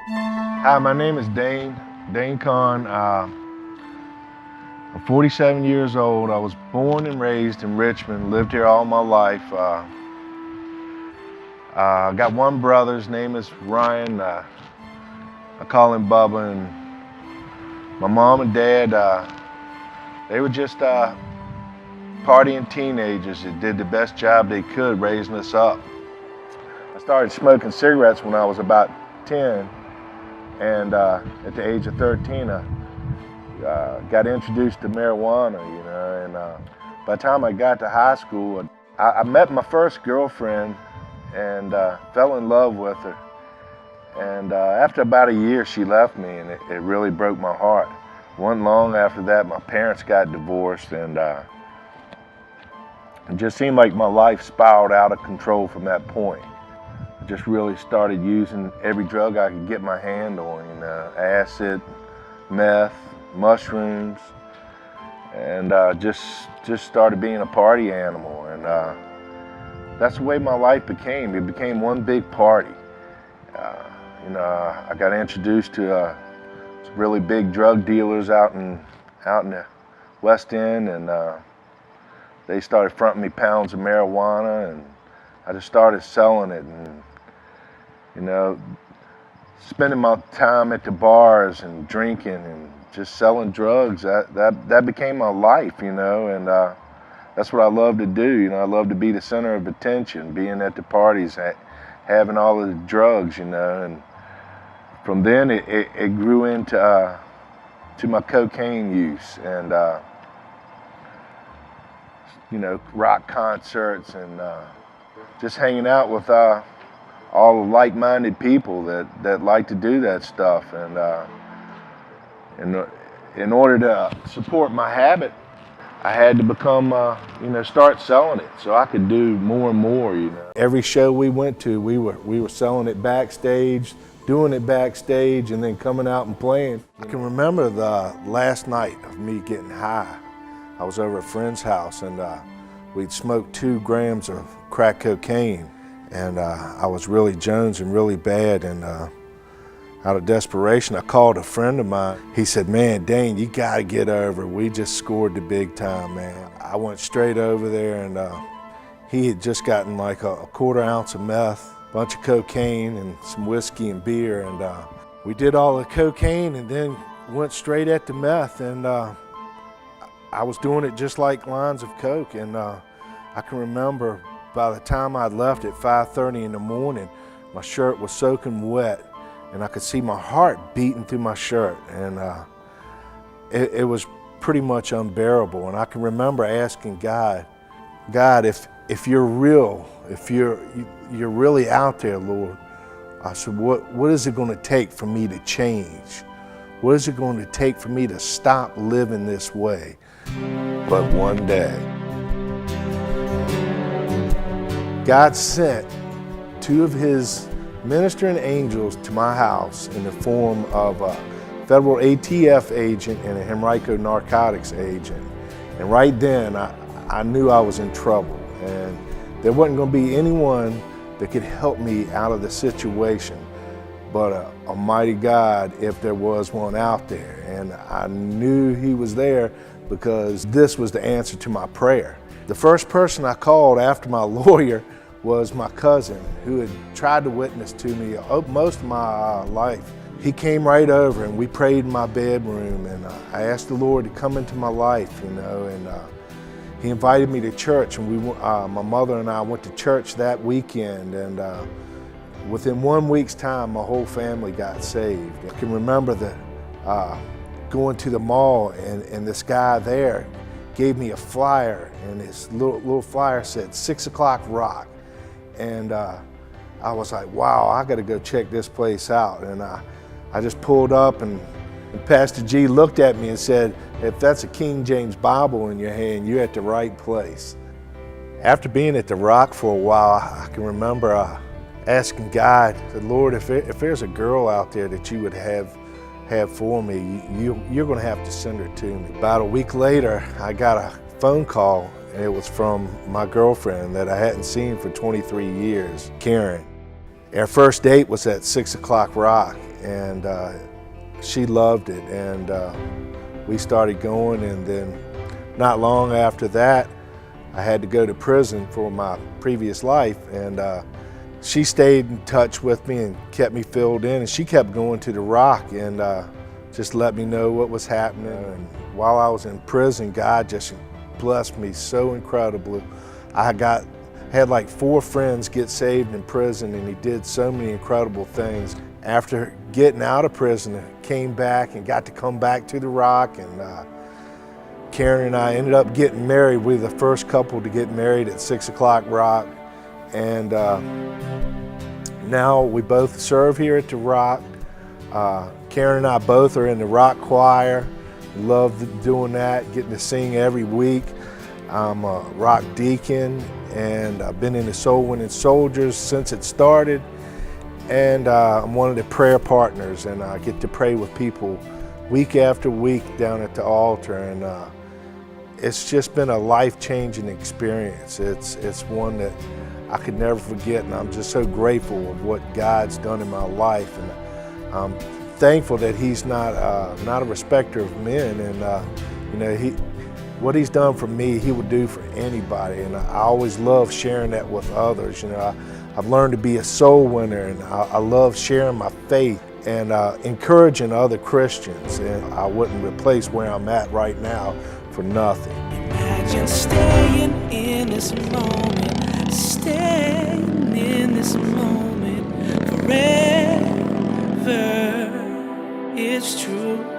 Hi, my name is Dayn Khan. I'm 47 years old. I was born and raised in Richmond, lived here all my life. I got one brother, his name is Ryan. I call him Bubba. And my mom and dad, they were just partying teenagers that did the best job they could raising us up. I started smoking cigarettes when I was about 10. And at the age of 13, I got introduced to marijuana, and by the time I got to high school, I met my first girlfriend and fell in love with her. And after about a year, she left me, and it really broke my heart. Wasn't long after that, my parents got divorced, and it just seemed like my life spiraled out of control from that point. Just really started using every drug I could get my hand on, acid, meth, mushrooms, and just started being a party animal. And that's the way my life became. It became one big party. I got introduced to some really big drug dealers out in the West End, and they started fronting me pounds of marijuana, and I just started selling it. And spending my time at the bars and drinking and just selling drugs, that became my life, and that's what I love to do. I love to be the center of attention, being at the parties, having all of the drugs, and from then it grew into to my cocaine use, and rock concerts, and just hanging out with all the like-minded people that like to do that stuff. And in order to support my habit, I had to become, start selling it so I could do more and more. Every show we went to, we were selling it backstage, doing it backstage, and then coming out and playing. I can remember the last night of me getting high. I was over at a friend's house, and we'd smoked 2 grams of crack cocaine. And I was really jonesing really bad, and out of desperation, I called a friend of mine. He said, "Man, Dayn, you gotta get over. We just scored the big time, man." I went straight over there, and he had just gotten like a 1/4 ounce of meth, a bunch of cocaine, and some whiskey and beer. And we did all the cocaine and then went straight at the meth. And I was doing it just like lines of coke. And I can remember by the time I left at 5:30 in the morning, my shirt was soaking wet, and I could see my heart beating through my shirt, and it was pretty much unbearable. And I can remember asking God, if you're real, if you're really out there, Lord, I said, what is it going to take for me to change? What is it going to take for me to stop living this way? But one day, God sent 2 of his ministering angels to my house in the form of a federal ATF agent and a Henrico narcotics agent. And right then, I knew I was in trouble, and there wasn't going to be anyone that could help me out of the situation but a mighty God, if there was one out there. And I knew he was there because this was the answer to my prayer. The first person I called after my lawyer was my cousin, who had tried to witness to me most of my life. He came right over, and we prayed in my bedroom, and I asked the Lord to come into my life, and he invited me to church, and my mother and I went to church that weekend, and within 1 week's time, my whole family got saved. I can remember going to the mall, and this guy there gave me a flyer, and this little flyer said 6 o'clock rock. And I was like, wow, I gotta go check this place out. And I just pulled up, and Pastor G looked at me and said, "If that's a King James Bible in your hand, you're at the right place." After being at the Rock for a while, I can remember asking God, I said, "Lord, if there's a girl out there that you would have for me, you're gonna have to send her to me." About a week later, I got a phone call, and it was from my girlfriend that I hadn't seen for 23 years, Karen. Our first date was at 6 o'clock Rock, and she loved it, and we started going, and then not long after that, I had to go to prison for my previous life, and she stayed in touch with me and kept me filled in, and she kept going to the Rock and just let me know what was happening. And while I was in prison, God just blessed me so incredibly. I had like 4 friends get saved in prison, and He did so many incredible things. After getting out of prison, I came back and got to come back to the Rock, and Karen and I ended up getting married. We were the first couple to get married at 6 o'clock Rock, and now we both serve here at the Rock. Karen and I both are in the Rock choir. Love doing that, getting to sing every week. I'm a Rock deacon, and I've been in the Soul Winning Soldiers since it started, and I'm one of the prayer partners, and I get to pray with people week after week down at the altar, and it's just been a life-changing experience. It's one that I could never forget, and I'm just so grateful of what God's done in my life, and I'm thankful that He's not a respecter of men, and what He's done for me, He would do for anybody, and I always love sharing that with others. I've learned to be a soul winner, and I love sharing my faith and encouraging other Christians, and I wouldn't replace where I'm at right now for nothing. Imagine staying in this moment, staying in this moment forever. It's true.